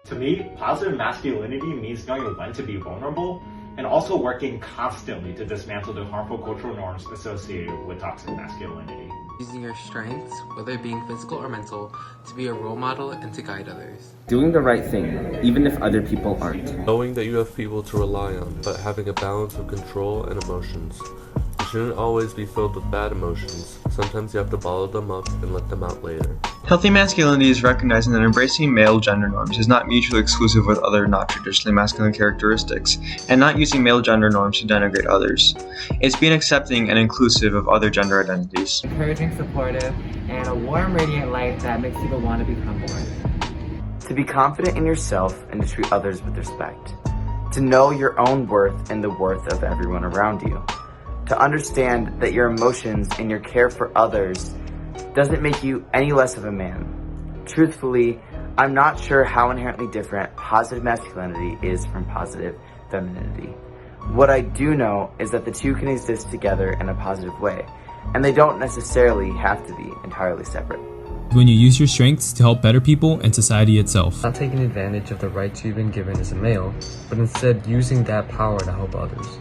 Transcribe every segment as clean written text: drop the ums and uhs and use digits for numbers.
To me, positive masculinity means knowing when to be vulnerable and also working constantly to dismantle the harmful cultural norms associated with toxic masculinity. Using your strengths, whether being physical or mental, to be a role model and to guide others. Doing the right thing, even if other people aren't. Knowing that you have people to rely on, but having a balance of control and emotions. You shouldn't always be filled with bad emotions. Sometimes you have to bottle them up and let them out later. Healthy masculinity is recognizing that embracing male gender norms is not mutually exclusive with other not traditionally masculine characteristics, and not using male gender norms to denigrate others. It's being accepting and inclusive of other gender identities. Encouraging, supportive, and a warm, radiant light that makes people want to become more. To be confident in yourself and to treat others with respect. To know your own worth and the worth of everyone around you. To understand that your emotions and your care for others doesn't make you any less of a man. Truthfully, I'm not sure how inherently different positive masculinity is from positive femininity. What I do know is that the two can exist together in a positive way, and they don't necessarily have to be entirely separate. When you use your strengths to help better people and society itself. Not taking advantage of the rights you've been given as a male, but instead using that power to help others.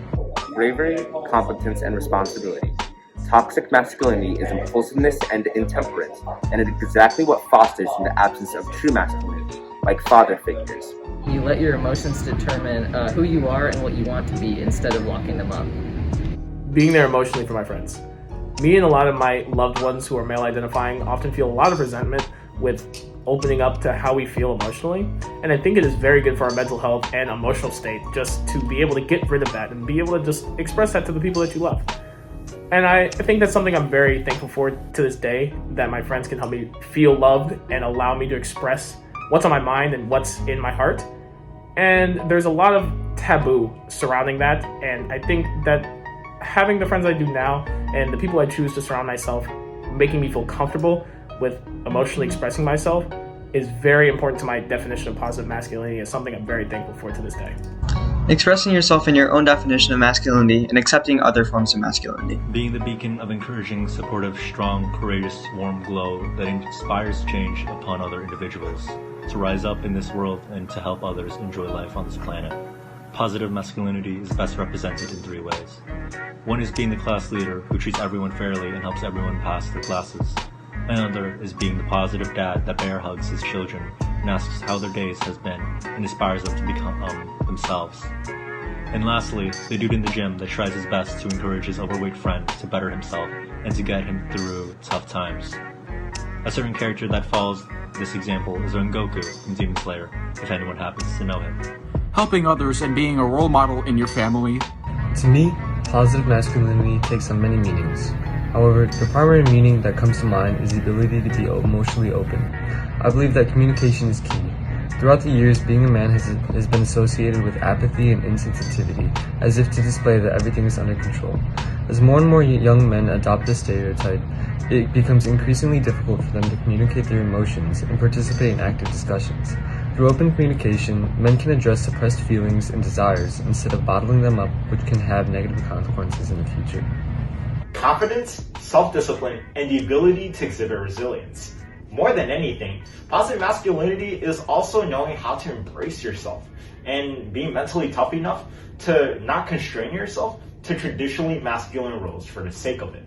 Bravery, competence, and responsibility. Toxic masculinity is impulsiveness and intemperance, and it is exactly what fosters in the absence of true masculinity, like father figures. You let your emotions determine who you are and what you want to be instead of locking them up. Being there emotionally for my friends. Me and a lot of my loved ones who are male identifying often feel a lot of resentment with opening up to how we feel emotionally, and I think it is very good for our mental health and emotional state just to be able to get rid of that and be able to just express that to the people that you love. And I think that's something I'm very thankful for to this day, that my friends can help me feel loved and allow me to express what's on my mind and what's in my heart. And there's a lot of taboo surrounding that, and I think that having the friends I do now and the people I choose to surround myself, making me feel comfortable with emotionally expressing myself, is very important to my definition of positive masculinity. Is something I'm very thankful for to this day. Expressing yourself in your own definition of masculinity and accepting other forms of masculinity. Being the beacon of encouraging, supportive, strong, courageous, warm glow that inspires change upon other individuals to rise up in this world and to help others enjoy life on this planet. Positive masculinity is best represented in 3 ways. One is being the class leader who treats everyone fairly and helps everyone pass their classes. Another is being the positive dad that bear hugs his children and asks how their days has been and inspires them to become themselves. And lastly, the dude in the gym that tries his best to encourage his overweight friend to better himself and to get him through tough times. A certain character that follows this example is Goku from Demon Slayer, if anyone happens to know him. Helping others and being a role model in your family. To me, positive masculinity takes on many meanings. However, the primary meaning that comes to mind is the ability to be emotionally open. I believe that communication is key. Throughout the years, being a man has been associated with apathy and insensitivity, as if to display that everything is under control. As more and more young men adopt this stereotype, it becomes increasingly difficult for them to communicate their emotions and participate in active discussions. Through open communication, men can address suppressed feelings and desires instead of bottling them up, which can have negative consequences in the future. Confidence, self-discipline, and the ability to exhibit resilience. More than anything, positive masculinity is also knowing how to embrace yourself and being mentally tough enough to not constrain yourself to traditionally masculine roles for the sake of it.